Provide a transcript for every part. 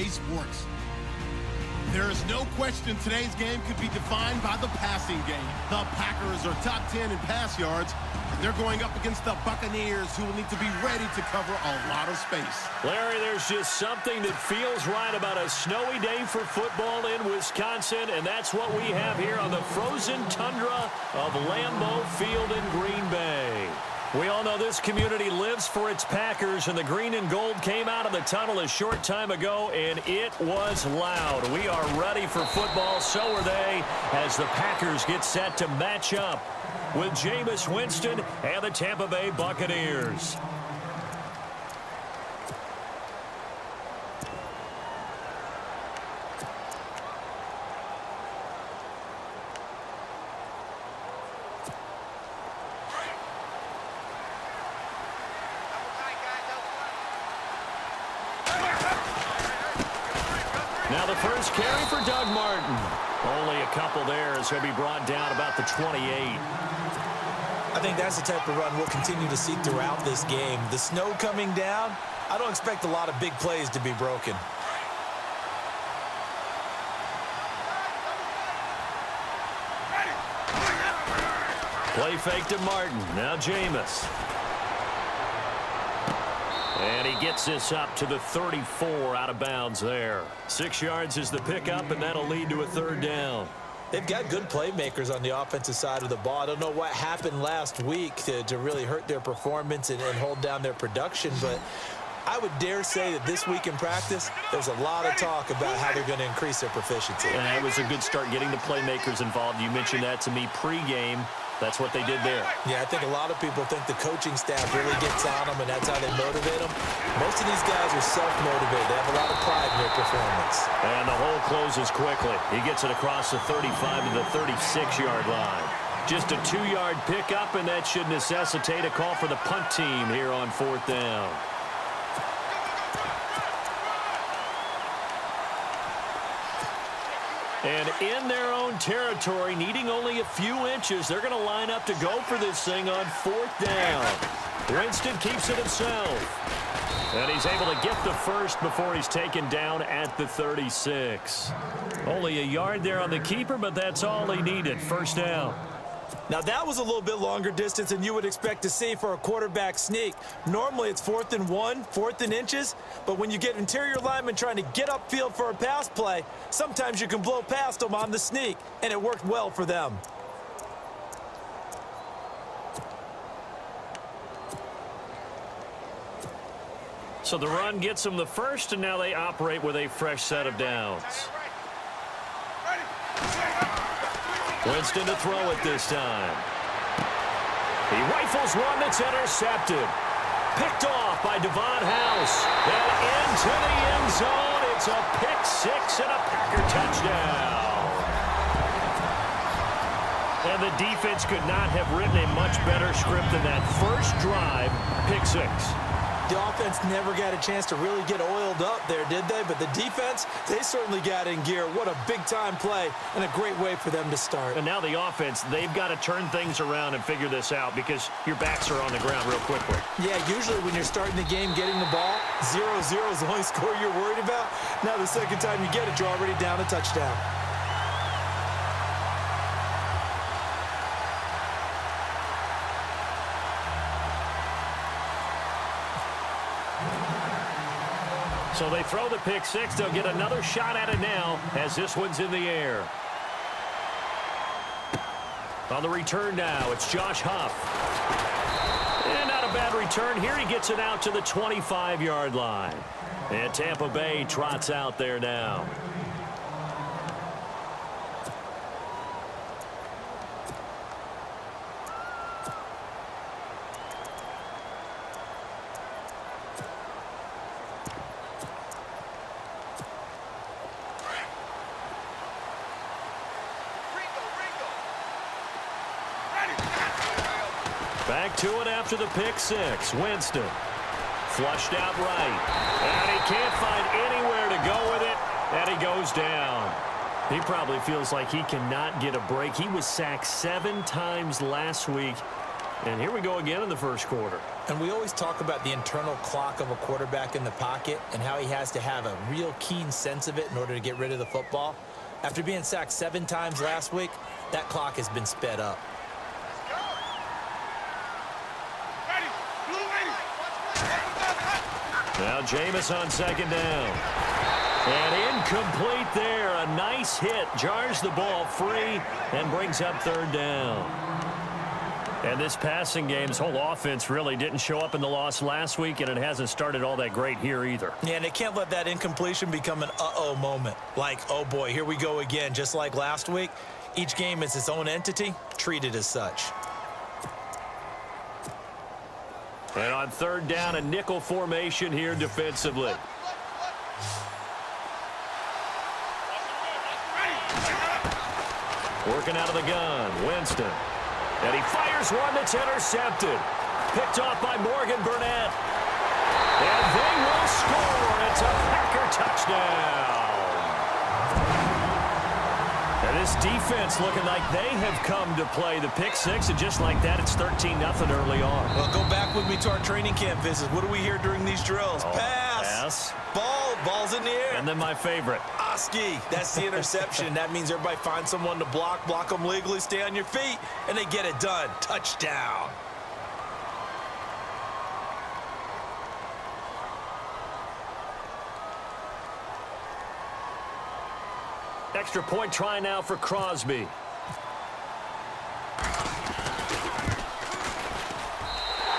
sports. There is no question today's game could be defined by the passing game. The Packers are top 10 in pass yards. They're going up against the Buccaneers, who will need to be ready to cover a lot of space. Larry, there's just something that feels right about a snowy day for football in Wisconsin, and that's what we have here on the frozen tundra of Lambeau Field in Green Bay. We all know this community lives for its Packers, and the green and gold came out of the tunnel a short time ago, and it was loud. We are ready for football, so are they, as the Packers get set to match up with Jameis Winston and the Tampa Bay Buccaneers. Now the first carry for Doug Martin. Only a couple there as he'll be brought down about the 28. I think that's the type of run we'll continue to see throughout this game. The snow coming down, I don't expect a lot of big plays to be broken. Play fake to Martin. Now Jameis. And he gets this up to the 34 out of bounds there. 6 yards is the pickup, and that'll lead to a third down. They've got good playmakers on the offensive side of the ball. I don't know what happened last week to really hurt their performance and hold down their production, but I would dare say that this week in practice, there's a lot of talk about how they're going to increase their proficiency. And it was a good start getting the playmakers involved. You mentioned that to me pregame. That's what they did there. Yeah, I think a lot of people think the coaching staff really gets on them, and that's how they motivate them. Most of these guys are self-motivated. They have a lot of pride in their performance. And the hole closes quickly. He gets it across the 35 to the 36-yard line. Just a 2-yard pickup, and that should necessitate a call for the punt team here on 4th down. And in their own territory, needing only a few inches, they're going to line up to go for this thing on 4th down. Winston keeps it himself. And he's able to get the first before he's taken down at the 36. Only a yard there on the keeper, but that's all he needed. First down. Now, that was a little bit longer distance than you would expect to see for a quarterback sneak. Normally, it's 4th and 1, 4th and inches, but when you get interior linemen trying to get upfield for a pass play, sometimes you can blow past them on the sneak, and it worked well for them. So the run gets them the first, and now they operate with a fresh set of downs. Winston to throw it this time. He rifles one that's intercepted. Picked off by Devon House. And into the end zone. It's a pick six and a Packer touchdown. And the defense could not have written a much better script than that first drive, pick six. The offense never got a chance to really get oiled up there, did they? But the defense, they certainly got in gear. What a big-time play and a great way for them to start. And now the offense, they've got to turn things around and figure this out because your backs are on the ground real quickly. Yeah, usually when you're starting the game getting the ball, 0-0 is the only score you're worried about. Now the second time you get it, you're already down a touchdown. So they throw the pick six. They'll get another shot at it now as this one's in the air. On the return now, it's Josh Huff. And not a bad return here. He gets it out to the 25-yard line. And Tampa Bay trots out there now. Back to it after the pick six. Winston flushed out right. And he can't find anywhere to go with it. And he goes down. He probably feels like he cannot get a break. He was sacked 7 times last week. And here we go again in the first quarter. And we always talk about the internal clock of a quarterback in the pocket and how he has to have a real keen sense of it in order to get rid of the football. After being sacked 7 times last week, that clock has been sped up. Now Jameis on second down. And incomplete there. A nice hit. Jars the ball free and brings up third down. And this passing game's whole offense really didn't show up in the loss last week, and it hasn't started all that great here either. Yeah, and they can't let that incompletion become an uh-oh moment. Like, oh boy, here we go again. Just like last week, each game is its own entity, treated as such. And on third down, a nickel formation here defensively. Working out of the gun, Winston. And he fires one that's intercepted. Picked off by Morgan Burnett. And they will score. It's a Packer touchdown. And this defense looking like they have come to play. The pick six, and just like that, it's 13-0 early on. Well, go back with me to our training camp visits. What do we hear during these drills? Pass. Ball's in the air. And then my favorite. Oski, that's the interception. That means everybody finds someone to block them legally, stay on your feet, and they get it done. Touchdown. Extra point try now for Crosby.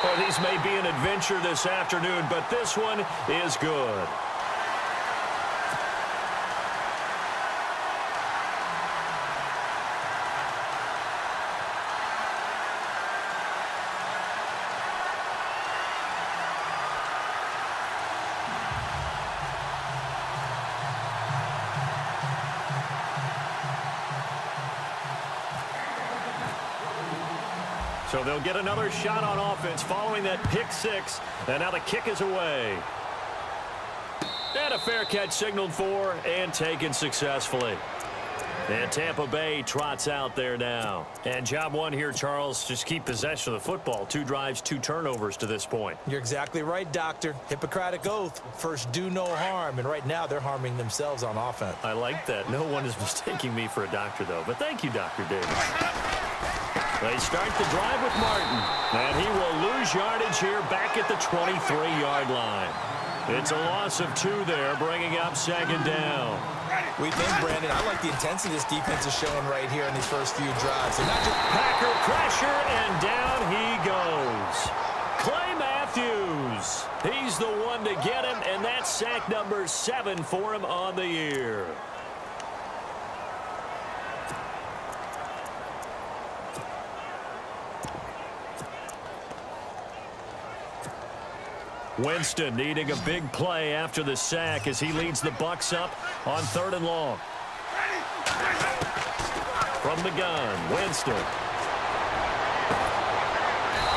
Well, these may be an adventure this afternoon, but this one is good. So they'll get another shot on offense following that pick six. And now the kick is away. And a fair catch signaled for and taken successfully. And Tampa Bay trots out there now. And job one here, Charles, just keep possession of the football. 2 drives, 2 turnovers to this point. You're exactly right, Doctor. Hippocratic oath. First, do no harm. And right now, they're harming themselves on offense. I like that. No one is mistaking me for a doctor, though. But thank you, Dr. Davis. They start the drive with Martin. And he will lose yardage here back at the 23-yard line. It's a loss of 2 there, bringing up second down. We think, Brandon, I like the intensity this defense is showing right here in these first few drives. And not just Packer pressure, and down he goes. Clay Matthews. He's the one to get him, and that's sack number 7 for him on the year. Winston needing a big play after the sack as he leads the Bucs up on 3rd and long. From the gun, Winston.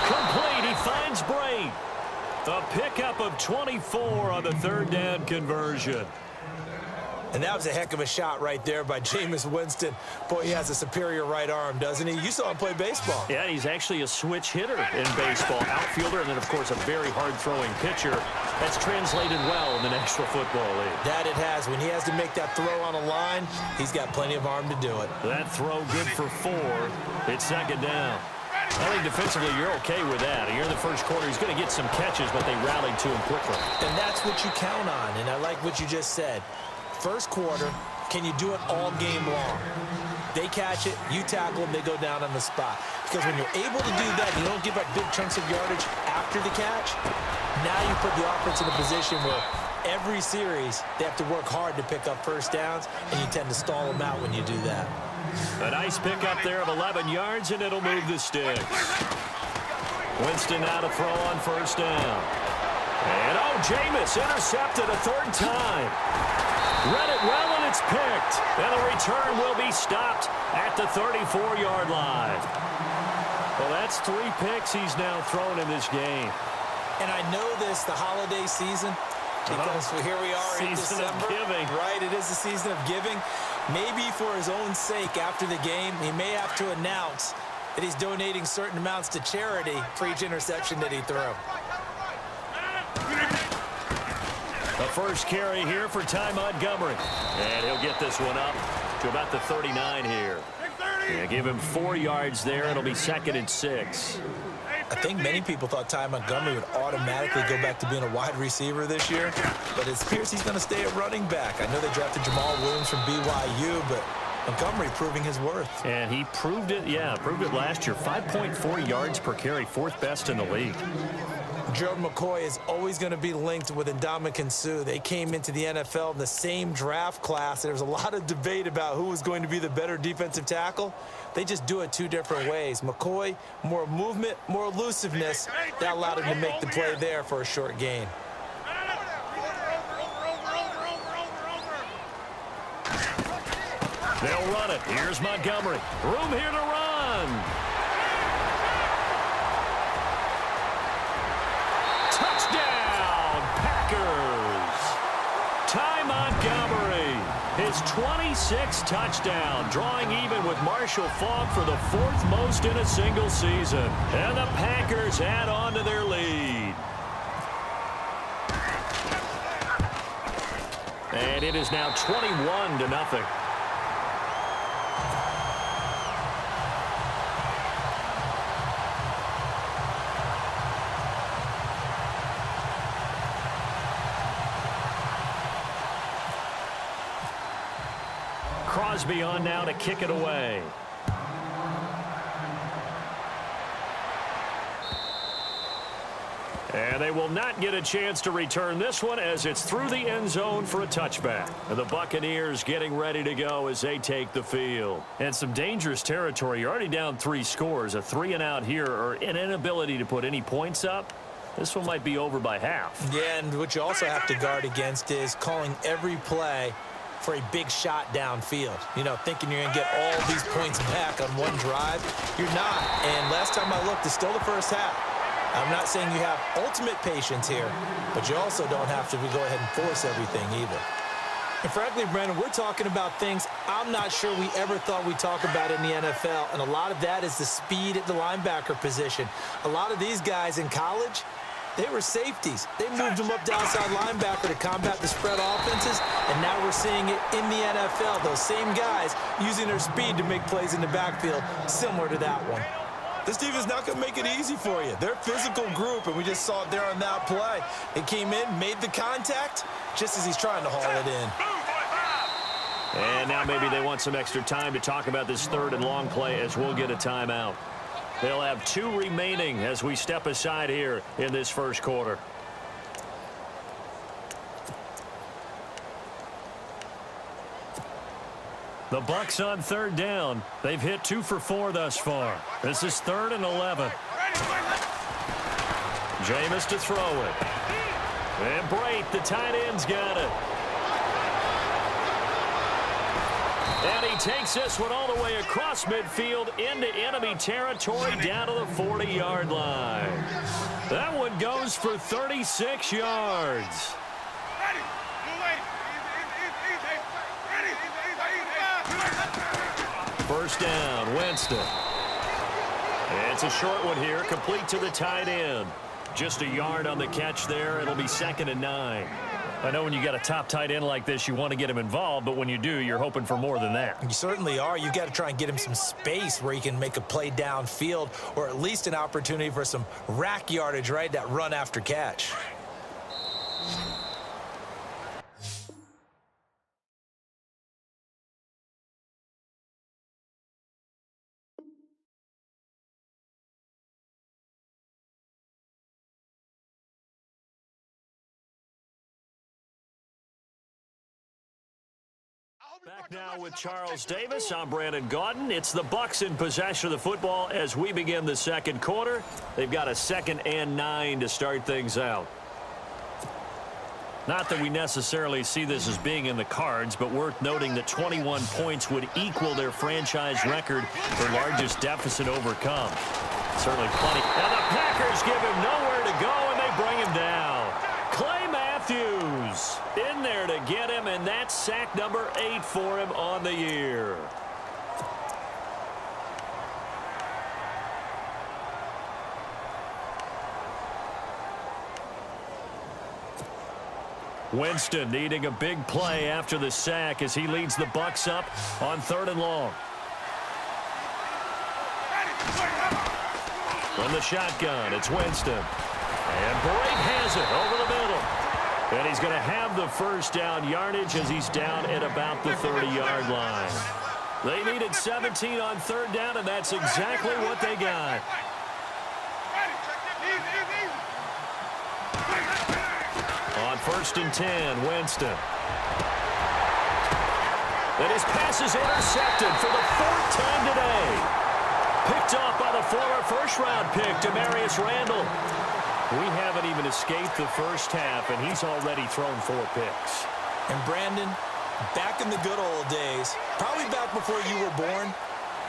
Complete, he finds Brain. A pickup of 24 on the 3rd down conversion. And that was a heck of a shot right there by Jameis Winston. Boy, he has a superior right arm, doesn't he? You saw him play baseball. Yeah, he's actually a switch hitter in baseball. Outfielder, and then, of course, a very hard-throwing pitcher. That's translated well in the National Football League. That it has. When he has to make that throw on a line, he's got plenty of arm to do it. That throw good for 4. It's second down. I think defensively you're okay with that. You're in the first quarter. He's going to get some catches, but they rallied to him quickly. And that's what you count on, and I like what you just said. First quarter, can you do it all game long? They catch it, you tackle them, they go down on the spot. Because when you're able to do that, you don't give up big chunks of yardage after the catch. Now you put the offense in a position where every series they have to work hard to pick up first downs, and you tend to stall them out when you do that. A nice pickup there of 11 yards, and it'll move the sticks. Winston now to throw on first down. And, Jameis intercepted a 3rd time. Read it well, and it's picked. And the return will be stopped at the 34-yard line. Well, that's 3 picks he's now thrown in this game. And I know this, the holiday season, because here we are in December. Season of giving. Right, it is the season of giving. Maybe for his own sake after the game, he may have to announce that he's donating certain amounts to charity for each interception that he threw. The first carry here for Ty Montgomery. And he'll get this one up to about the 39 here. Yeah, give him 4 yards there. It'll be 2nd and 6. I think many people thought Ty Montgomery would automatically go back to being a wide receiver this year, but it appears he's going to stay at running back. I know they drafted Jamal Williams from BYU, but Montgomery proving his worth. And he proved it, proved it last year. 5.4 yards per carry, 4th best in the league. Gerald McCoy is always going to be linked with Ndamukong Suh. They came into the NFL in the same draft class. There was a lot of debate about who was going to be the better defensive tackle. They just do it 2 different ways. McCoy, more movement, more elusiveness. That allowed him to make the play there for a short gain. They'll run it. Here's Montgomery. Room here to run. Touchdown, Packers. Ty Montgomery, his 26th touchdown, drawing even with Marshall Faulk for the 4th most in a single season. And the Packers add on to their lead. And it is now 21-0. Crosby on now to kick it away. And they will not get a chance to return this one as it's through the end zone for a touchback. And the Buccaneers getting ready to go as they take the field. And some dangerous territory. You're already down 3 scores. A 3-and-out here or an inability to put any points up. This one might be over by half. Yeah, and what you also have to guard against is calling every play for a big shot downfield. You know, thinking you're going to get all these points back on one drive. You're not. And last time I looked, it's still the first half. I'm not saying you have ultimate patience here, but you also don't have to go ahead and force everything either. And frankly, Brendan, we're talking about things I'm not sure we ever thought we'd talk about in the NFL, and a lot of that is the speed at the linebacker position. A lot of these guys in college, they were safeties. They moved them up to outside linebacker to combat the spread offenses, and now we're seeing it in the NFL. Those same guys using their speed to make plays in the backfield, similar to that one. This defense is not going to make it easy for you. They're a physical group, and we just saw it there on that play. It came in, made the contact, just as he's trying to haul it in. And now maybe they want some extra time to talk about this 3rd and long play as we'll get a timeout. They'll have 2 remaining as we step aside here in this first quarter. The Bucs on 3rd down. They've hit 2 for 4 thus far. This is 3rd and 11. Jameis to throw it. And Brait, the tight end's got it. And he takes this one all the way across midfield into enemy territory down to the 40-yard line. That one goes for 36 yards. First down, Winston. It's a short one here, complete to the tight end. Just a yard on the catch there. It'll be 2nd and 9. I know when you got a top tight end like this, you want to get him involved, but when you do, you're hoping for more than that. You certainly are. You got to try and get him some space where he can make a play downfield, or at least an opportunity for some rack yardage, right? That run after catch. Back now with Charles Davis. I'm Brandon Gaudin. It's the Bucs in possession of the football as we begin the second quarter. They've got a 2nd and 9 to start things out. Not that we necessarily see this as being in the cards, but worth noting that 21 points would equal their franchise record for largest deficit overcome. Certainly plenty. And the Packers give him nowhere to go, and they bring him down. Clay Matthews in there to get him, and that's sack number 8 for him on the year. Winston needing a big play after the sack as he leads the Bucs up on 3rd and long. From the shotgun, it's Winston. And Brake has it over the middle. And he's going to have the first down yardage as he's down at about the 30-yard line. They needed 17 on 3rd down, and that's exactly what they got. On 1st and 10, Winston. And his pass is intercepted for the 4th time today. Picked off by the former first-round pick, Demarius Randall. We haven't even escaped the first half, and he's already thrown 4 picks. And Brandon, back in the good old days, probably back before you were born,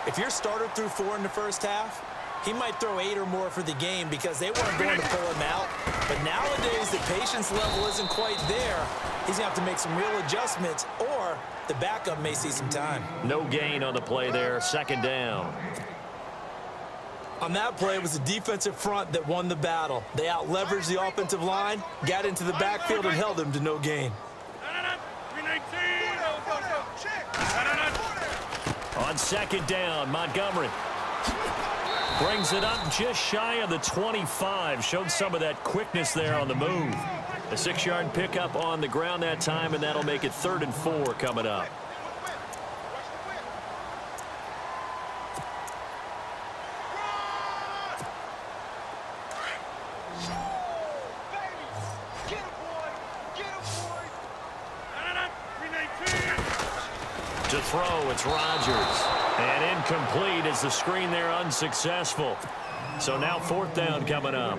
if your starter threw 4 in the first half, he might throw 8 or more for the game because they weren't going to pull him out. But nowadays, the patience level isn't quite there. He's going to have to make some real adjustments, or the backup may see some time. No gain on the play there, 2nd down. On that play, it was the defensive front that won the battle. They out-leveraged the offensive line, got into the backfield, and held him to no gain. On 2nd down, Montgomery brings it up just shy of the 25. Showed some of that quickness there on the move. A 6-yard pickup on the ground that time, and that'll make it 3rd and 4 coming up. To throw, it's Rodgers. And incomplete as the screen there unsuccessful. So now 4th down coming up.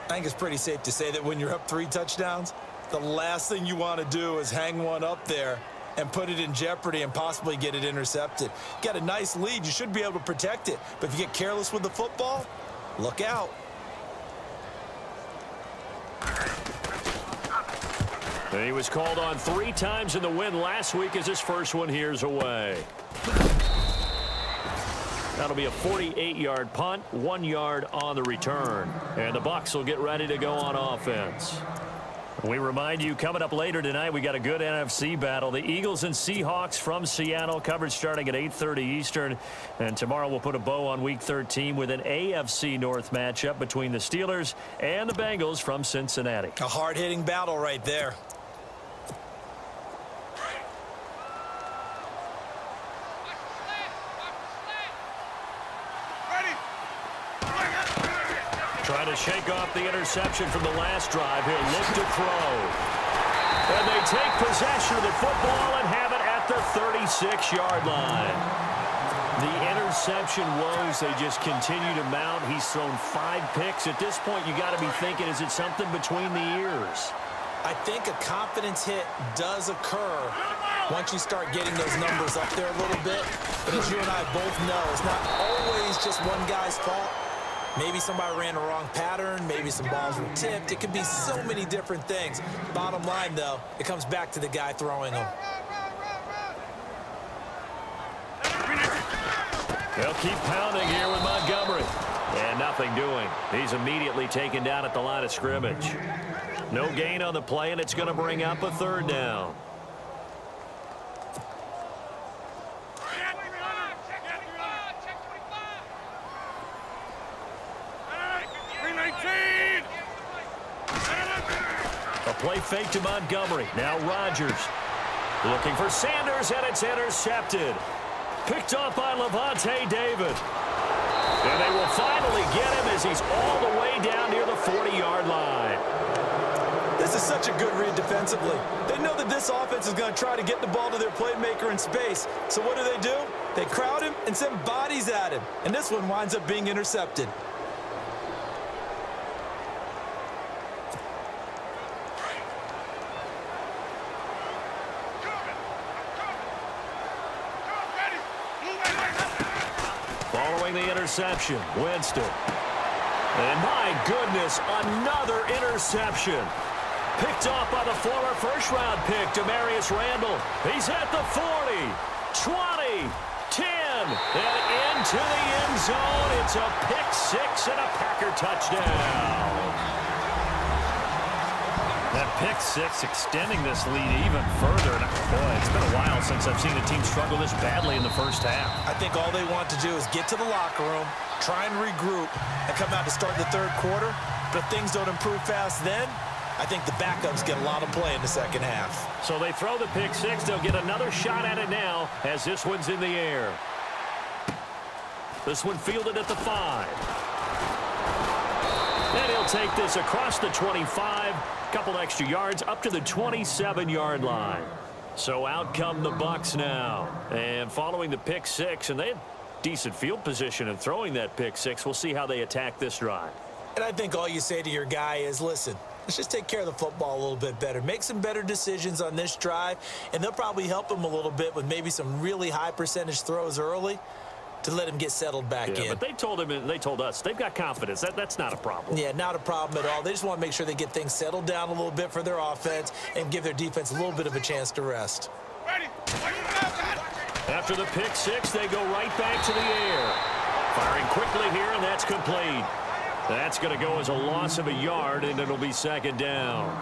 I think it's pretty safe to say that when you're up 3 touchdowns, the last thing you want to do is hang one up there and put it in jeopardy and possibly get it intercepted. Got a nice lead. You should be able to protect it. But if you get careless with the football, look out. He was called on 3 times in the win last week as his first one here's away. That'll be a 48-yard punt, 1 yard on the return. And the Bucs will get ready to go on offense. We remind you, coming up later tonight, we got a good NFC battle. The Eagles and Seahawks from Seattle, coverage starting at 8:30 Eastern. And tomorrow we'll put a bow on Week 13 with an AFC North matchup between the Steelers and the Bengals from Cincinnati. A hard-hitting battle right there. Trying to shake off the interception from the last drive. He'll look to throw. And they take possession of the football and have it at the 36-yard line. The interception woes, they just continue to mount. He's thrown 5 picks. At this point, you got to be thinking, is it something between the ears? I think a confidence hit does occur once you start getting those numbers up there a little bit. But as you and I both know, it's not always just one guy's fault. Maybe somebody ran a wrong pattern. Maybe some balls were tipped. It could be so many different things. Bottom line, though, it comes back to the guy throwing them. They'll keep pounding here with Montgomery. And nothing doing. He's immediately taken down at the line of scrimmage. No gain on the play, and it's going to bring up a 3rd down. A play fake to Montgomery. Now Rodgers looking for Sanders, and it's intercepted. Picked off by Levante David. And they will finally get him as he's all the way down near the 40-yard line. This is such a good read defensively. They know that this offense is going to try to get the ball to their playmaker in space. So what do? They crowd him and send bodies at him. And this one winds up being intercepted. Following the interception, Winston. And my goodness, another interception. Picked off by the former first-round pick, Demarius Randall. He's at the 40, 20, 10, and into the end zone. It's a pick-6 and a Packer touchdown. That pick six, extending this lead even further. And boy, it's been a while since I've seen a team struggle this badly in the first half. I think all they want to do is get to the locker room, try and regroup, and come out to start the third quarter. But if things don't improve fast then, I think the backups get a lot of play in the second half. So they throw the pick six. They'll get another shot at it now as this one's in the air. This one fielded at the 5. And he'll take this across the 25, couple extra yards up to the 27-yard line. So out come the Bucs now. And following the pick six, and they had decent field position in throwing that pick six. We'll see how they attack this drive. And I think all you say to your guy is, listen, let's just take care of the football a little bit better. Make some better decisions on this drive, and they'll probably help him a little bit with maybe some really high percentage throws early to let him get settled back in. But they told him and they told us they've got confidence. That's not a problem. Yeah, not a problem at all. They just want to make sure they get things settled down a little bit for their offense and give their defense a little bit of a chance to rest. After the pick six, they go right back to the air. Firing quickly here, and that's complete. That's going to go as a loss of a yard, and it'll be second down.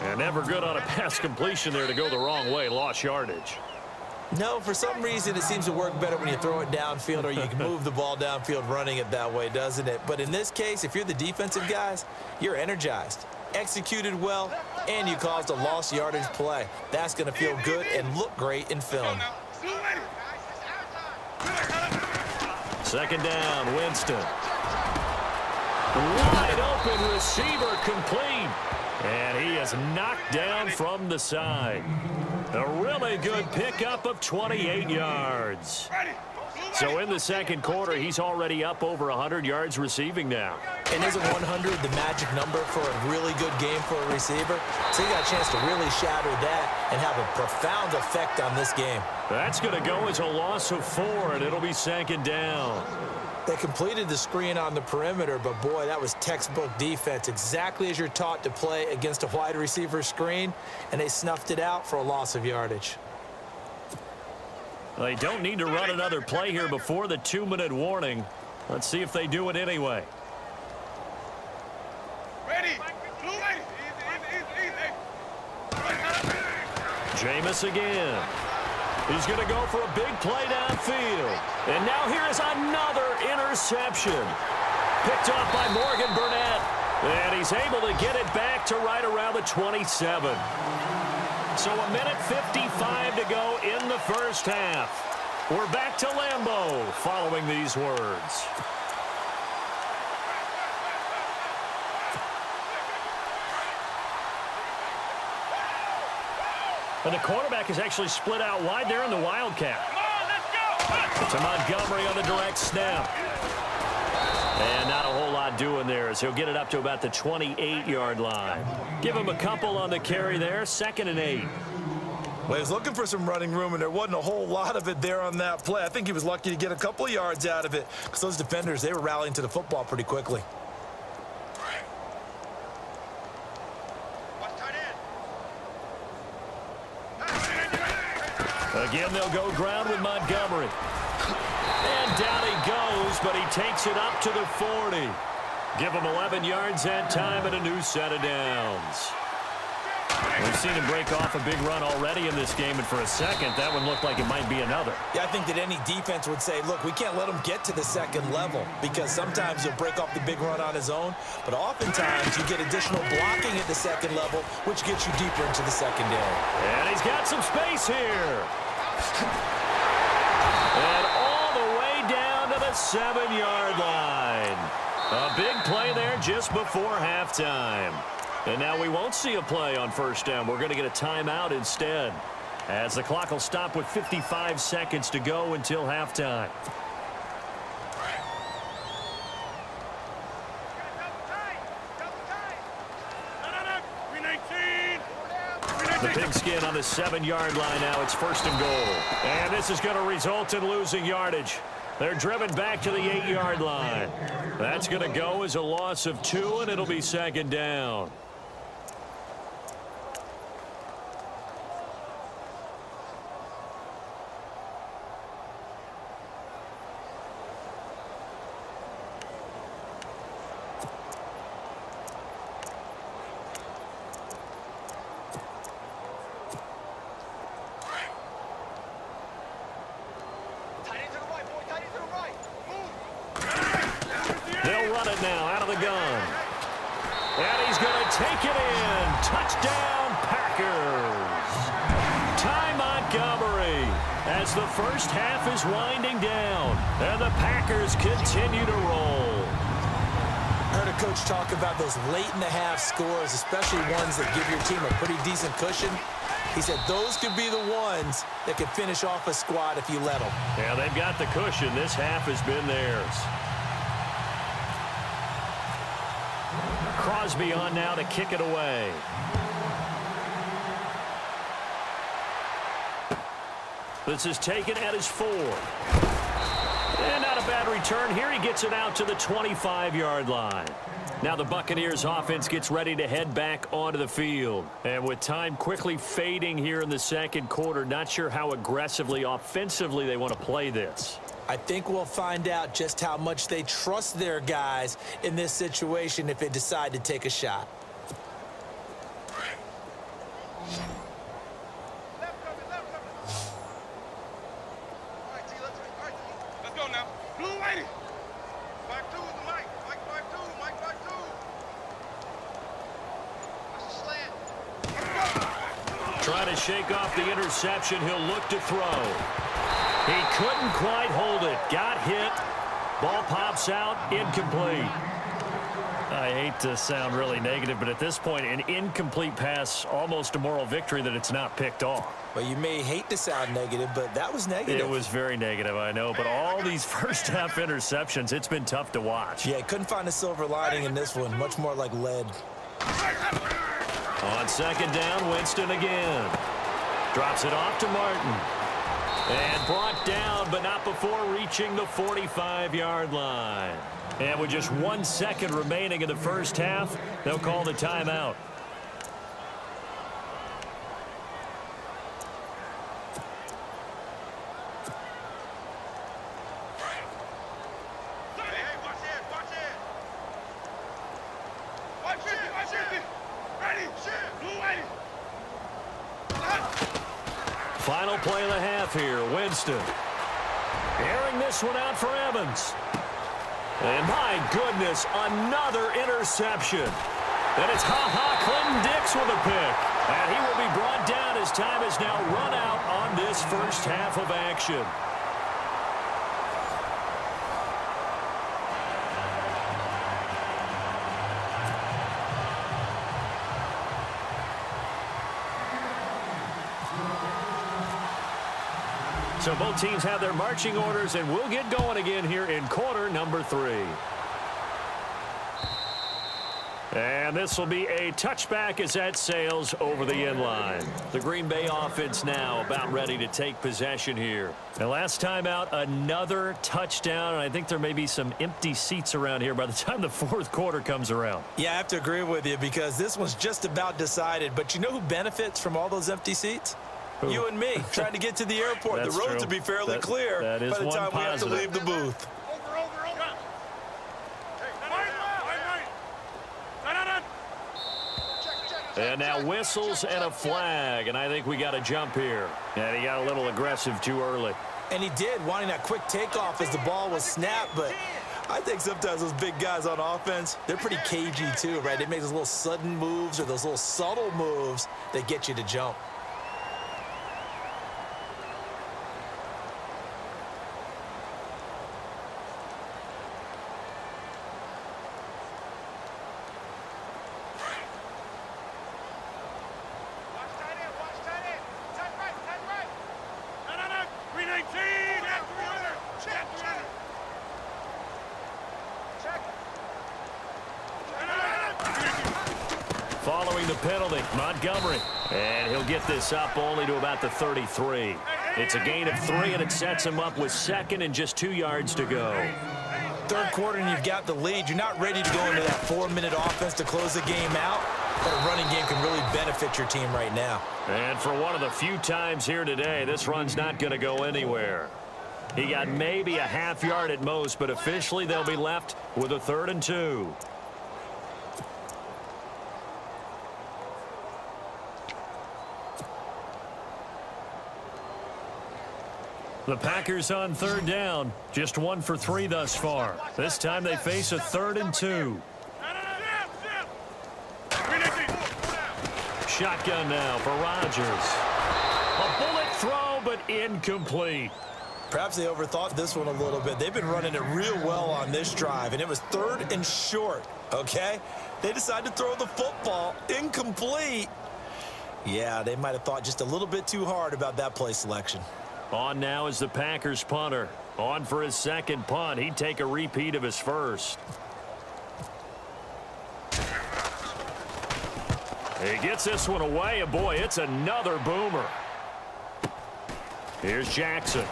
And never good on a pass completion there to go the wrong way. Lost yardage. No, for some reason it seems to work better when you throw it downfield or you can move the ball downfield running it that way, doesn't it? But in this case, if you're the defensive guys, you're energized, executed well, and you caused a lost yardage play. That's going to feel good and look great in film. Second down, Winston. Wide open receiver complete. And he is knocked down from the side. A really good pickup of 28 yards. So in the second quarter, he's already up over 100 yards receiving now. And isn't 100 the magic number for a really good game for a receiver? So he got a chance to really shatter that and have a profound effect on this game. That's going to go as a loss of 4, and it'll be second down. They completed the screen on the perimeter, but boy, that was textbook defense, exactly as you're taught to play against a wide receiver screen, and they snuffed it out for a loss of yardage. They don't need to run another play here before the 2-minute warning. Let's see if they do it anyway. Jameis again. He's going to go for a big play downfield. And now here is another interception. Picked off by Morgan Burnett. And he's able to get it back to right around the 27. So a minute 55 to go in the first half. We're back to Lambeau following these words. And the quarterback is actually split out wide there in the Wildcat. To Montgomery on the direct snap. And not a whole lot doing there as he'll get it up to about the 28-yard line. Give him a couple on the carry there, 2nd and 8. Well, he was looking for some running room, and there wasn't a whole lot of it there on that play. I think he was lucky to get a couple of yards out of it because those defenders, they were rallying to the football pretty quickly. Again, they'll go ground with Montgomery. And down he goes, but he takes it up to the 40. Give him 11 yards that time and a new set of downs. We've seen him break off a big run already in this game, and for a second, that one looked like it might be another. Yeah, I think that any defense would say, look, we can't let him get to the second level because sometimes he'll break off the big run on his own, but oftentimes you get additional blocking at the second level, which gets you deeper into the secondary. And he's got some space here. And all the way down to the 7-yard line. A big play there just before halftime. And now we won't see a play on first down. We're going to get a timeout instead, as the clock will stop with 55 seconds to go until halftime. The pigskin on the 7-yard line now. It's 1st and goal. And this is going to result in losing yardage. They're driven back to the 8-yard line. That's going to go as a loss of 2, and it'll be 2nd down. it now out of the gun. And he's going to take it in. Touchdown, Packers. Ty Montgomery as the first half is winding down. And the Packers continue to roll. I heard a coach talk about those late-in-the-half scores, especially ones that give your team a pretty decent cushion. He said those could be the ones that could finish off a squad if you let them. Yeah, they've got the cushion. This half has been theirs. Crosby on now to kick it away. This is taken at his 4. And not a bad return here. He gets it out to the 25-yard line. Now the Buccaneers offense gets ready to head back onto the field. And with time quickly fading here in the second quarter, not sure how aggressively, offensively they want to play this. I think we'll find out just how much they trust their guys in this situation if they decide to take a shot. Let's go now. Blue lady. 5-2 is the Mike. Mike 5-2. Mike 5-2. That's a slant. Trying to shake off the interception. He'll look to throw. He couldn't quite hold it. Got hit. Ball pops out. Incomplete. I hate to sound really negative, but at this point, an incomplete pass, almost a moral victory that it's not picked off. Well, you may hate to sound negative, but that was negative. It was very negative, I know. But all these first-half interceptions, it's been tough to watch. Yeah, couldn't find a silver lining in this one. Much more like lead. On second down, Winston again. Drops it off to Martin. And brought down, but not before reaching the 45-yard line. And with just 1 second remaining in the first half, they'll call the timeout. Final play of the half here, Winston. Airing this one out for Evans. And my goodness, another interception. And it's Clinton Dix with a pick. And he will be brought down as time is now run out on this first half of action. So both teams have their marching orders, and we'll get going again here in quarter number 3. And this will be a touchback as that sails over the end line. The Green Bay offense now about ready to take possession here. And last time out, another touchdown, and I think there may be some empty seats around here by the time the fourth quarter comes around. Yeah, I have to agree with you because this one's just about decided. But you know who benefits from all those empty seats? Who? You and me, trying to get to the airport. The roads will be fairly clear by the time we have to leave the booth. And now whistles and a flag, and I think we got a jump here. And he got a little aggressive too early. And he did, wanting that quick takeoff as the ball was snapped, but I think sometimes those big guys on offense, they're pretty cagey too, right? They make those little sudden moves or those little subtle moves that get you to jump. Following the penalty, Montgomery. And he'll get this up only to about the 33. It's a gain of 3, and it sets him up with second and just 2 yards to go. Third quarter, and you've got the lead. You're not ready to go into that 4-minute offense to close the game out, but a running game can really benefit your team right now. And for one of the few times here today, this run's not going to go anywhere. He got maybe a half yard at most, but officially they'll be left with a 3rd and 2. The Packers on third down. Just 1 for 3 thus far. This time they face a 3rd and 2. Shotgun now for Rodgers. A bullet throw, but incomplete. Perhaps they overthought this one a little bit. They've been running it real well on this drive, and it was 3rd and short, okay? They decided to throw the football incomplete. Yeah, they might have thought just a little bit too hard about that play selection. On now is the Packers punter. On for his second punt. He'd take a repeat of his first. He gets this one away, and boy, it's another boomer. Here's Jackson.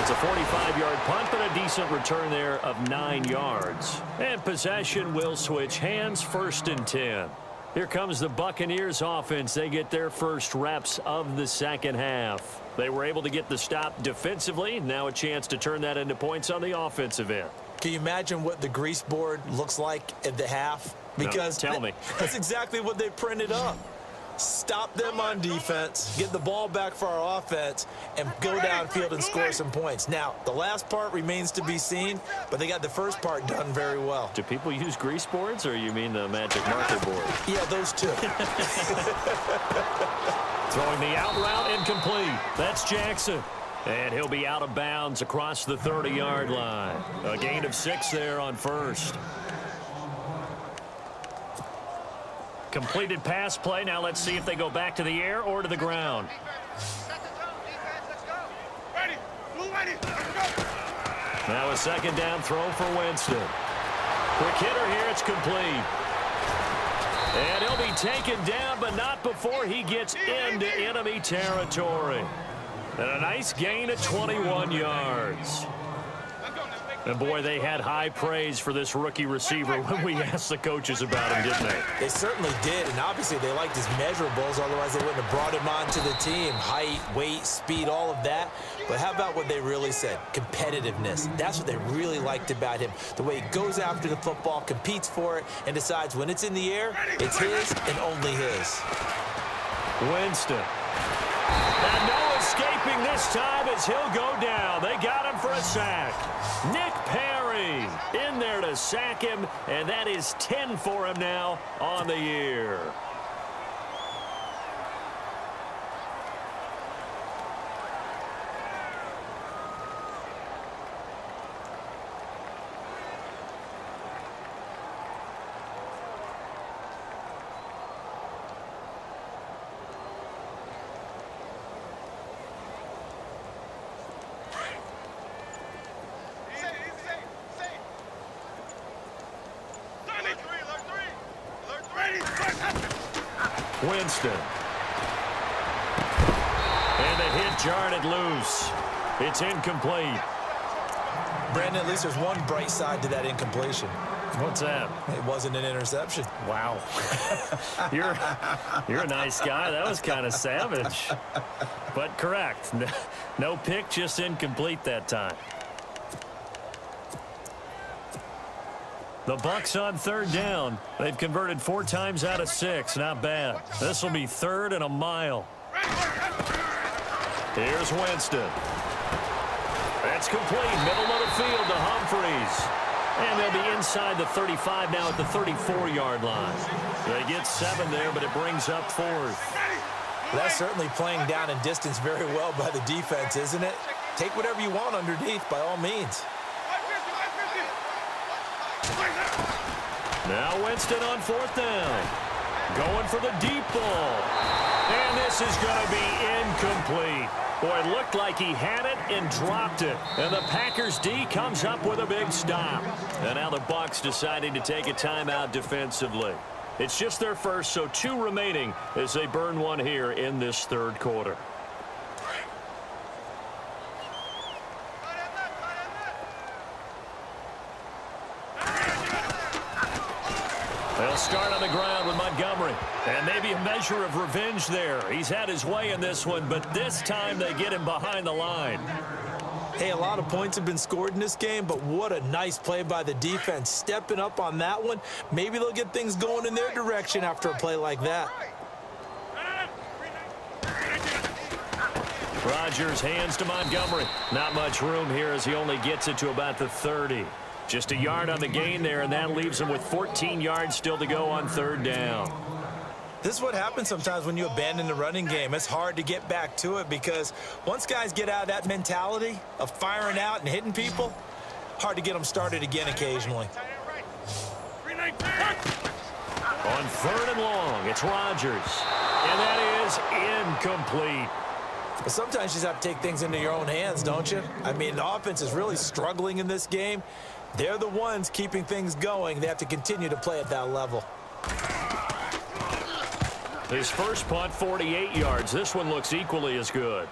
It's a 45-yard punt, but a decent return there of 9 yards. And possession will switch hands, 1st and 10. Here comes the Buccaneers offense. They get their first reps of the second half. They were able to get the stop defensively. Now a chance to turn that into points on the offensive end. Can you imagine what the grease board looks like at the half? Because no, tell me. That's exactly what they printed up. Stop them on defense, get the ball back for our offense, and go downfield and score some points. Now, the last part remains to be seen, but they got the first part done very well. Do people use grease boards, or you mean the magic marker board? Yeah, those two. Throwing the out route incomplete. That's Jackson. And he'll be out of bounds across the 30-yard line. A gain of 6 there on first. Completed pass play. Now let's see if they go back to the air or to the ground. Now a second down throw for Winston. Quick hitter here. It's complete. And he'll be taken down, but not before he gets into enemy territory. And a nice gain of 21 yards. And, boy, they had high praise for this rookie receiver when we asked the coaches about him, didn't they? They certainly did, and obviously they liked his measurables. Otherwise, they wouldn't have brought him onto the team. Height, weight, speed, all of that. But how about what they really said? Competitiveness. That's what they really liked about him. The way he goes after the football, competes for it, and decides when it's in the air, it's his and only his. Winston. And no escaping this time as he'll go down. They got him for a sack. Nick Perry in there to sack him, and that is 10 for him now on the year. Winston. And the hit jarred it loose. It's incomplete. Brandon, at least there's one bright side to that incompletion. What's that? It wasn't an interception. Wow. You're a nice guy. That was kind of savage. But correct. No pick, just incomplete that time. The Bucs on third down. They've converted 4 times out of 6. Not bad. This will be 3rd and a mile. Here's Winston. That's complete. Middle of the field to Humphries. And they'll be inside the 35 now at the 34-yard line. They get 7 there, but it brings up 4th. That's certainly playing down in distance very well by the defense, isn't it? Take whatever you want underneath by all means. Now Winston on 4th down. Going for the deep ball. And this is going to be incomplete. Boy, it looked like he had it and dropped it. And the Packers D comes up with a big stop. And now the Bucs deciding to take a timeout defensively. It's just their first, so 2 remaining as they burn one here in this 3rd quarter. They'll start on the ground with Montgomery. And maybe a measure of revenge there. He's had his way in this one, but this time they get him behind the line. Hey, a lot of points have been scored in this game, but what a nice play by the defense. Stepping up on that one. Maybe they'll get things going in their direction after a play like that. Rodgers hands to Montgomery. Not much room here as he only gets it to about the 30. Just a yard on the gain there, and that leaves him with 14 yards still to go on third down. This is what happens sometimes when you abandon the running game. It's hard to get back to it because once guys get out of that mentality of firing out and hitting people, hard to get them started again occasionally. On third and long, it's Rodgers. And that is incomplete. But sometimes you just have to take things into your own hands, don't you? I mean, the offense is really struggling in this game. They're the ones keeping things going. They have to continue to play at that level. His first punt, 48 yards. This one looks equally as good.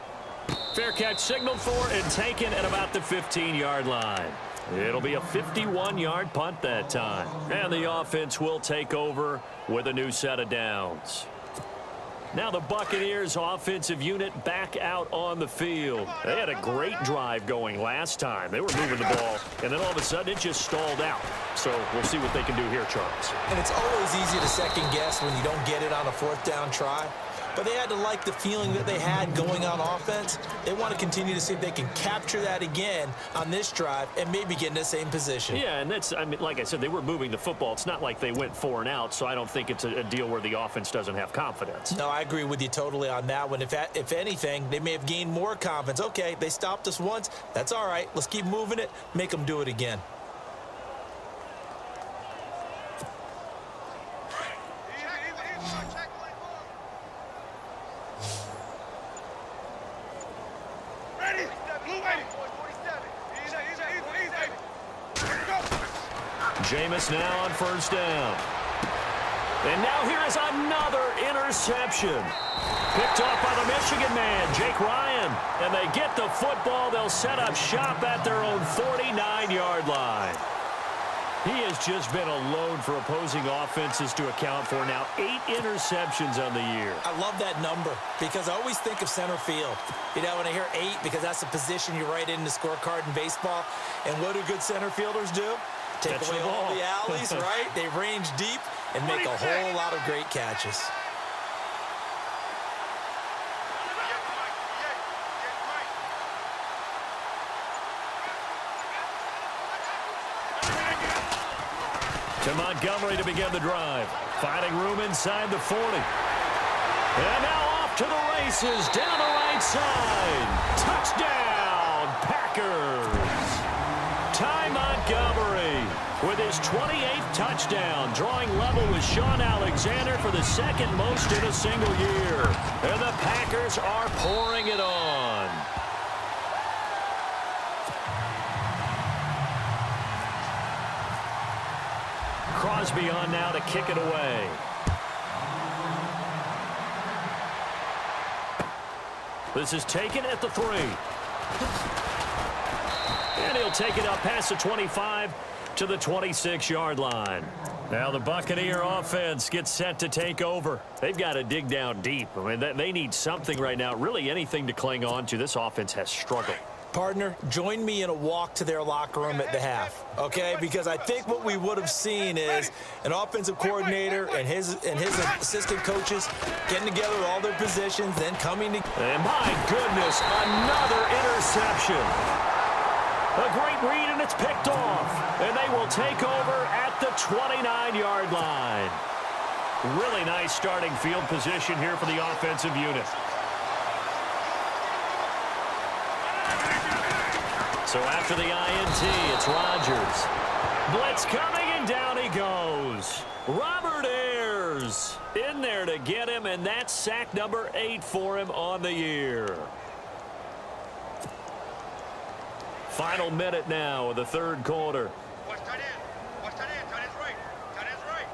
Fair catch signaled for and taken at about the 15-yard line. It'll be a 51-yard punt that time. And the offense will take over with a new set of downs. Now the Buccaneers offensive unit back out on the field. They had a great drive going last time. They were moving the ball, and then all of a sudden it just stalled out. So we'll see what they can do here, Charles. And it's always easy to second guess when you don't get it on a fourth down try. But they had to like the feeling that they had going on offense. They want to continue to see if they can capture that again on this drive and maybe get in the same position. Yeah, and that's, I mean, like I said, they were moving the football. It's not like they went 4 and out, so I don't think it's a deal where the offense doesn't have confidence. No, I agree with you totally on that one. If anything, they may have gained more confidence. Okay, they stopped us once. That's all right. Let's keep moving it. Make them do it again. Jameis now on first down. And now here is another interception. Picked off by the Michigan man, Jake Ryan. And they get the football. They'll set up shop at their own 49-yard line. He has just been a load for opposing offenses to account for. Now 8 interceptions on the year. I love that number because I always think of center field. You know, when I hear 8, because that's the position you write in the scorecard in baseball. And what do good center fielders do? Take away all the alleys, right? They range deep and make a whole lot of great catches. To Montgomery to begin the drive. Finding room inside the 40. And now off to the races down the right side. Touchdown, Packers. Ty Montgomery with his 28th touchdown, drawing level with Sean Alexander for the second most in a single year. And the Packers are pouring it on. Crosby on now to kick it away. This is taken at the 3. And he'll take it up past the 25 to the 26-yard line. Now the Buccaneer offense gets set to take over. They've got to dig down deep. I mean, they need something right now, really anything to cling on to. This offense has struggled. Partner, join me in a walk to their locker room at the half, okay? Because I think what we would have seen is an offensive coordinator and his assistant coaches getting together with all their positions, then coming together. And my goodness, another interception. A great read, and it's picked off. And they will take over at the 29-yard line. Really nice starting field position here for the offensive unit. So after the INT, it's Rodgers. Blitz coming, and down he goes. Robert Ayers in there to get him, and that's sack number 8 for him on the year. Final minute now of the third quarter. Watch tight end. Watch tight end. Tight end's right. Tight end's right.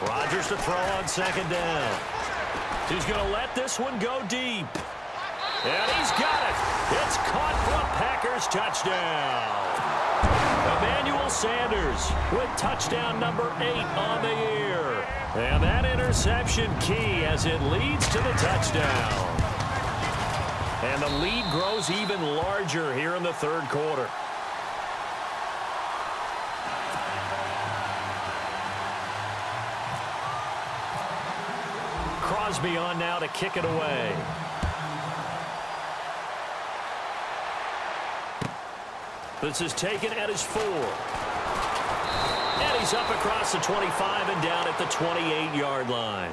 Rodgers to throw on second down. He's going to let this one go deep. And he's got it. It's caught for a Packers touchdown. Emmanuel Sanders with touchdown number 8 on the year. And that interception key as it leads to the touchdown. And the lead grows even larger here in the third quarter. Crosby on now to kick it away. This is taken at his 4. And he's up across the 25 and down at the 28-yard line.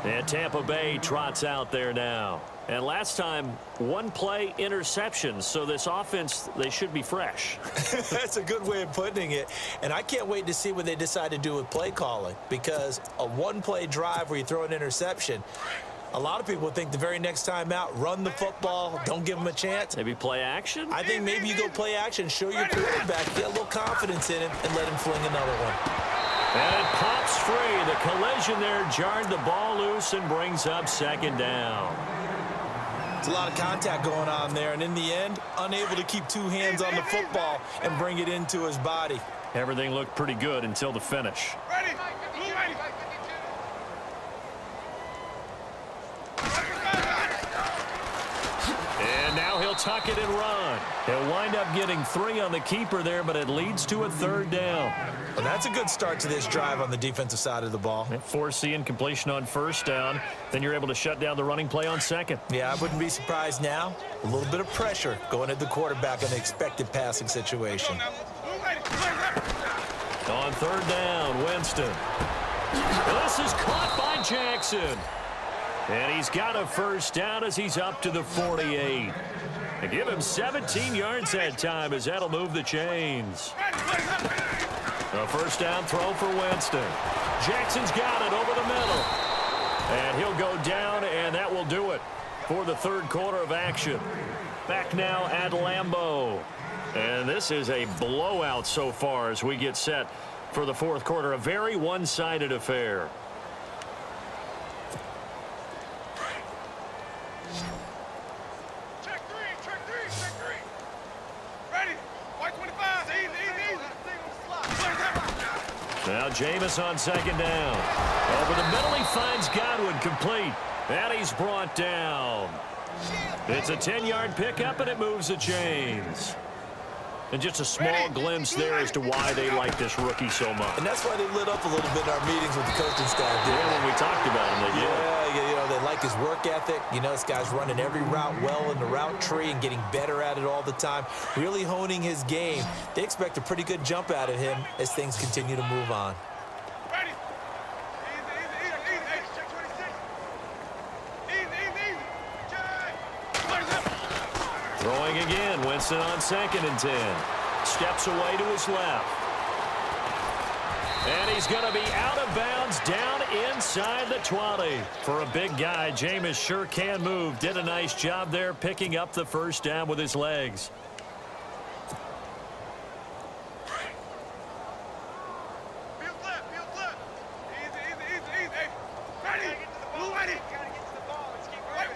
And Tampa Bay trots out there now. And last time, one play interception. So this offense, they should be fresh. That's a good way of putting it. And I can't wait to see what they decide to do with play calling. Because a one-play drive where you throw an interception, a lot of people think the very next time out, run the football, don't give them a chance. Maybe play action? I think maybe you go play action, show your quarterback, get a little confidence in him, and let him fling another one. And it pops free. The collision there jarred the ball loose and brings up second down. It's a lot of contact going on there, and in the end, unable to keep two hands on the football and bring it into his body. Everything looked pretty good until the finish. Ready. Blue ready. And now he'll tuck it and run. He'll wind up getting 3 on the keeper there, but it leads to a third down. Well, that's a good start to this drive on the defensive side of the ball. Force the incompletion on first down. Then you're able to shut down the running play on second. Yeah, I wouldn't be surprised now. A little bit of pressure going at the quarterback in the expected passing situation. On third down, Winston. This is caught by Jackson. And he's got a first down as he's up to the 48. And give him 17 yards that time as that'll move the chains. A first down throw for Winston. Jackson's got it over the middle. And he'll go down, and that will do it for the third quarter of action. Back now at Lambeau. And this is a blowout so far as we get set for the fourth quarter. A very one-sided affair. Check three. Ready. White 25. Easy. Now Jameis on second down. Over the middle, he finds Godwin complete. And he's brought down. It's a 10-yard pickup, and it moves the chains. And just a small glimpse there as to why they like this rookie so much. And that's why they lit up a little bit in our meetings with the coaching staff. Yeah, when we talked about him, they did. Yeah, you know, they like his work ethic. You know, this guy's running every route well in the route tree and getting better at it all the time, really honing his game. They expect a pretty good jump out of him as things continue to move on. Ready. Easy. Check 26. Easy. Check. Throwing again, Winston on second and 10. Steps away to his left. And he's going to be out of bounds down inside the 20. For a big guy, Jameis sure can move. Did a nice job there picking up the first down with his legs. Field left. Easy. Ready. Blue ready. Gotta get to the ball. Let's keep right.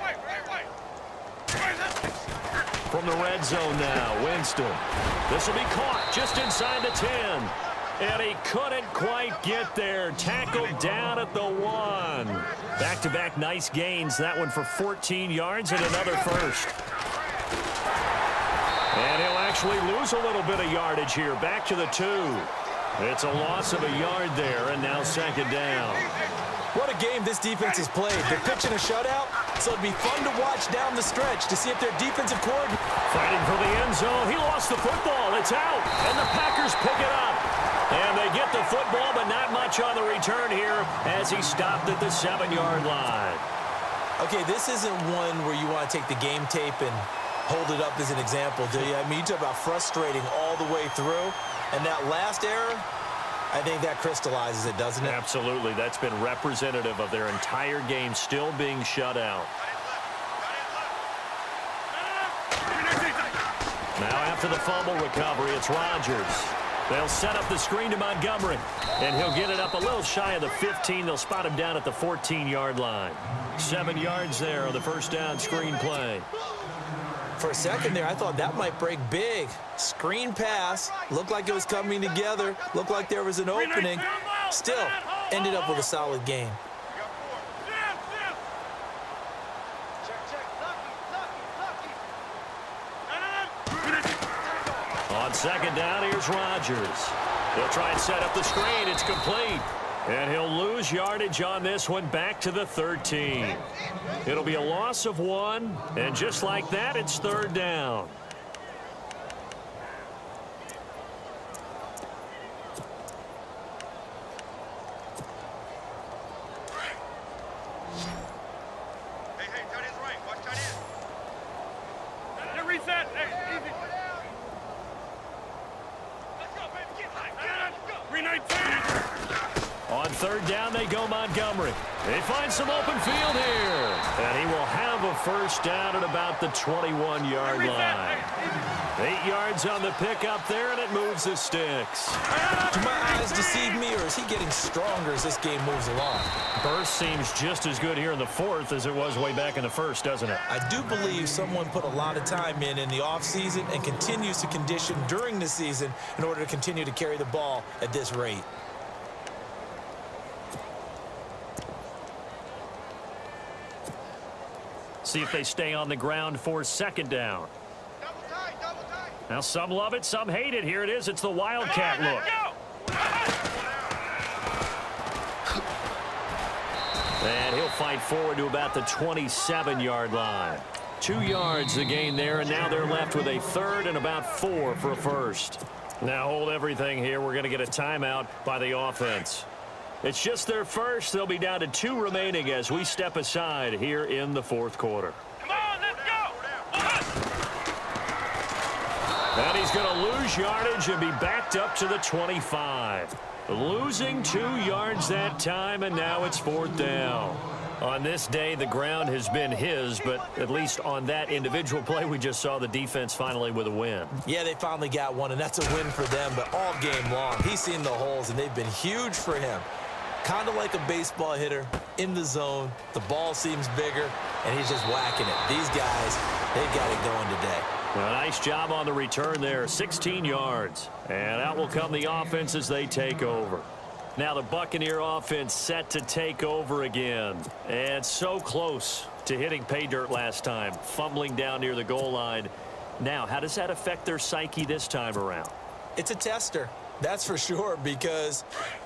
From the red zone now, Winston. This will be caught just inside the 10. And he couldn't quite get there. Tackled down at the 1. Back-to-back nice gains. That one for 14 yards and another first. And he'll actually lose a little bit of yardage here. Back to the 2. It's a loss of a yard there, and now second down. What a game this defense has played. They're pitching a shutout, so it'd be fun to watch down the stretch to see if their defensive coordinator... Fighting for the end zone. He lost the football. It's out, and the Packers pick it up. And they get the football, but not much on the return here as he stopped at the 7-yard line. Okay, this isn't one where you want to take the game tape and hold it up as an example, do you? I mean, you talk about frustrating all the way through, and that last error, I think that crystallizes it, doesn't it? Absolutely. That's been representative of their entire game still being shut out. Now after the fumble recovery, it's Rodgers. They'll set up the screen to Montgomery, and he'll get it up a little shy of the 15. They'll spot him down at the 14-yard line. 7 yards there on the first down screen play. For a second there, I thought that might break big. Screen pass, looked like it was coming together, looked like there was an opening. Still, ended up with a solid game. On second down, here's Rodgers. He'll try and set up the screen. It's complete. And he'll lose yardage on this one back to the 13. It'll be a loss of 1, and just like that, it's third down. Reset. Hey, easy. Let's go, baby. Get high. 319. On third down, they go Montgomery. They find some open field here. And he will have a first down at about the 21-yard line. 8 yards on the pickup there, and it moves the sticks. Do my eyes deceive me, or is he getting stronger as this game moves along? Burst seems just as good here in the fourth as it was way back in the first, doesn't it? I do believe someone put a lot of time in the offseason and continues to condition during the season in order to continue to carry the ball at this rate. See if they stay on the ground for second down. Double tight, double tight. Now, some love it, some hate it. Here it is. It's the Wildcat look. And he'll fight forward to about the 27-yard line. 2 yards the gain there, and now they're left with a third and about 4 for a first. Now, hold everything here. We're going to get a timeout by the offense. It's just their first. They'll be down to 2 remaining as we step aside here in the fourth quarter. Come on, let's go. And he's going to lose yardage and be backed up to the 25. Losing 2 yards that time, and now it's fourth down. On this day, the ground has been his, but at least on that individual play, we just saw the defense finally with a win. Yeah, they finally got one, and that's a win for them, but all game long, he's seen the holes, and they've been huge for him. Kind of like a baseball hitter in the zone. The ball seems bigger, and he's just whacking it. These guys, they've got it going today. Well, nice job on the return there, 16 yards. And out will come the offense as they take over. Now the Buccaneer offense set to take over again. And so close to hitting pay dirt last time, fumbling down near the goal line. Now, how does that affect their psyche this time around? It's a tester, that's for sure, because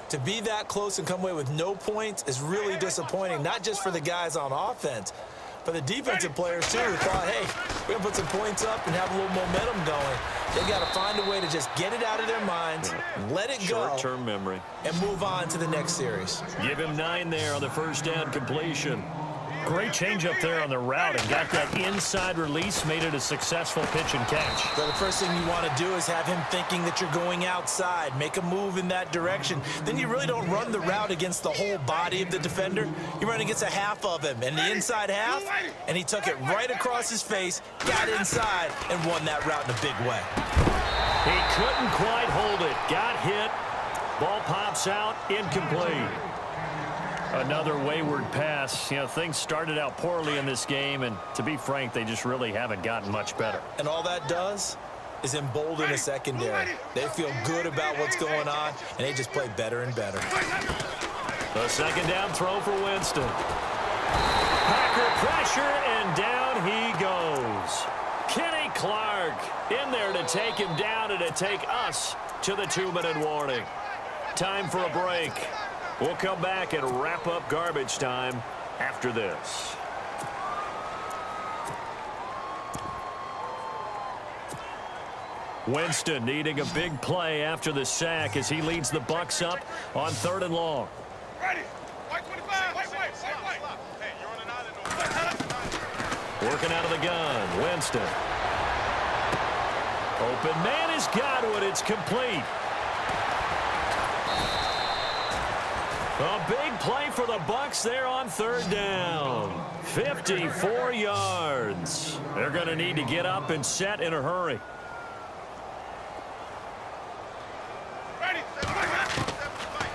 to be that close and come away with no points is really disappointing, not just for the guys on offense, but the defensive players, too, who thought, hey, we're going to put some points up and have a little momentum going. They've got to find a way to just get it out of their minds, let it go, short-term memory, and move on to the next series. Give him 9 there on the first down completion. Great change up there on the route and got that inside release, made it a successful pitch and catch. So the first thing you want to do is have him thinking that you're going outside, make a move in that direction. Then you really don't run the route against the whole body of the defender. You run against a half of him, and the inside half, and he took it right across his face, got inside, and won that route in a big way. He couldn't quite hold it. Got hit. Ball pops out, incomplete. Another wayward pass. You know, things started out poorly in this game, and to be frank, they just really haven't gotten much better. And all that does is embolden the secondary. They feel good about what's going on, and they just play better and better. The second down throw for Winston. Packer pressure, and down he goes. Kenny Clark in there to take him down and to take us to the 2-minute warning. Time for a break. We'll come back and wrap up garbage time after this. Winston needing a big play after the sack as he leads the Bucs up on 3rd and long. Ready. White 25. White. Hey, you're on an island. Working out of the gun. Winston. Open man is Godwin. It's complete. A big play for the Bucs there on 3rd down. 54 yards. They're going to need to get up and set in a hurry.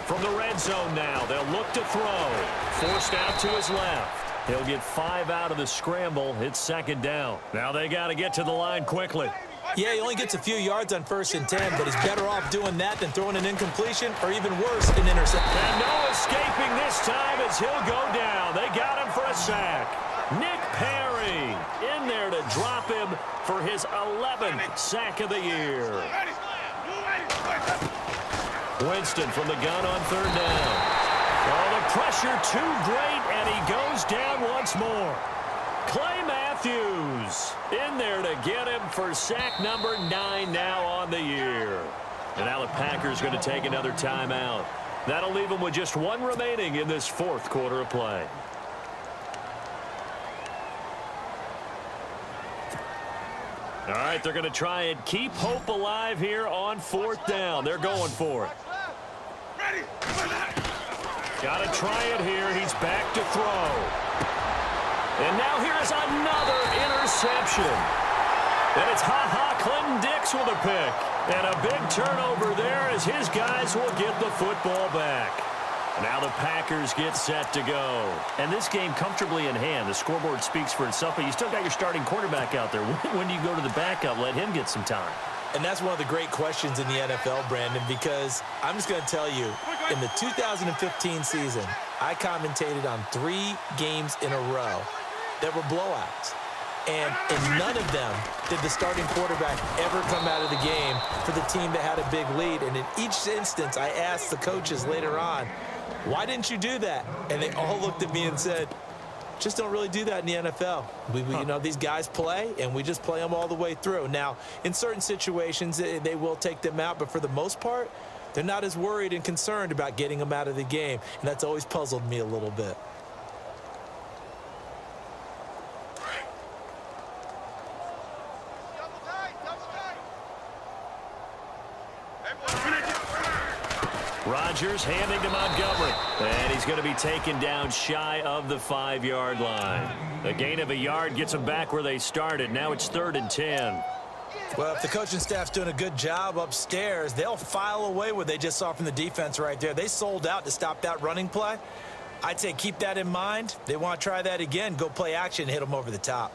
From the red zone now, they'll look to throw. Forced out to his left. He'll get 5 out of the scramble. It's 2nd down. Now they got to get to the line quickly. Yeah, he only gets a few yards on 1st and 10, but he's better off doing that than throwing an incompletion or even worse, an interception. And no escaping this time as he'll go down. They got him for a sack. Nick Perry in there to drop him for his 11th sack of the year. Winston from the gun on 3rd down. Oh, the pressure too great, and he goes down once more. Clay Matthews in there to get him for sack number 9 now on the year. And now the Packers going to take another timeout. That'll leave them with just 1 remaining in this 4th quarter of play. All right, they're going to try and keep hope alive here on 4th down. They're going for it. Ready. Got to try it here. He's back to throw. And now here's another interception. And it's Clinton Dix with a pick. And a big turnover there as his guys will get the football back. Now the Packers get set to go. And this game comfortably in hand. The scoreboard speaks for itself, but you still got your starting quarterback out there. When do you go to the backup? Let him get some time. And that's one of the great questions in the NFL, Brandon, because I'm just going to tell you, in the 2015 season, I commentated on 3 games in a row that were blowouts. And in none of them did the starting quarterback ever come out of the game for the team that had a big lead. And in each instance, I asked the coaches later on, why didn't you do that? And they all looked at me and said, just don't really do that in the NFL. You know, these guys play, and we just play them all the way through. Now, in certain situations, they will take them out, but for the most part, they're not as worried and concerned about getting them out of the game. And that's always puzzled me a little bit. Rodgers handing to Montgomery. And he's going to be taken down shy of the 5-yard line. A gain of a yard gets them back where they started. Now it's 3rd and 10. Well, if the coaching staff's doing a good job upstairs, they'll file away what they just saw from the defense right there. They sold out to stop that running play. I'd say keep that in mind. They want to try that again. Go play action, hit them over the top.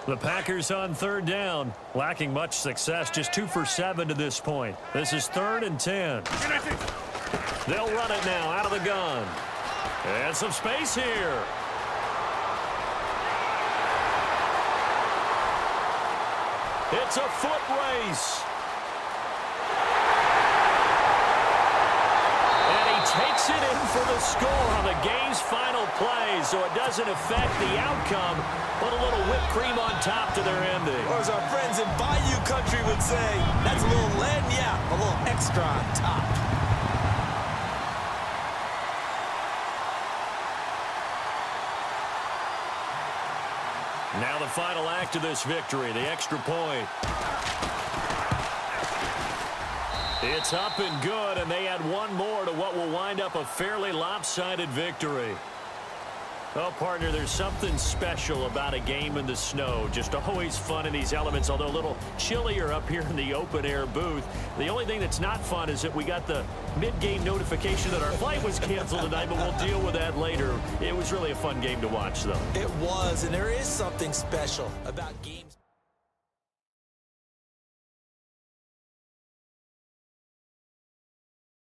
The Packers on 3rd down, lacking much success, just 2 for 7 to this point. This is 3rd and 10. They'll run it now out of the gun. And some space here. It's a foot race. And he takes it in for the score on the game's final play, so it doesn't affect the outcome, but a little whipped cream on top to their ending. Or as our friends in Bayou Country would say, that's a little lead, yeah, a little extra on top. Now the final act of this victory, the extra point. It's up and good, and they add one more to what will wind up a fairly lopsided victory. Oh, partner, there's something special about a game in the snow. Just always fun in these elements, although a little chillier up here in the open-air booth. The only thing that's not fun is that we got the mid-game notification that our flight was canceled tonight, but we'll deal with that later. It was really a fun game to watch, though. It was, and there is something special about games.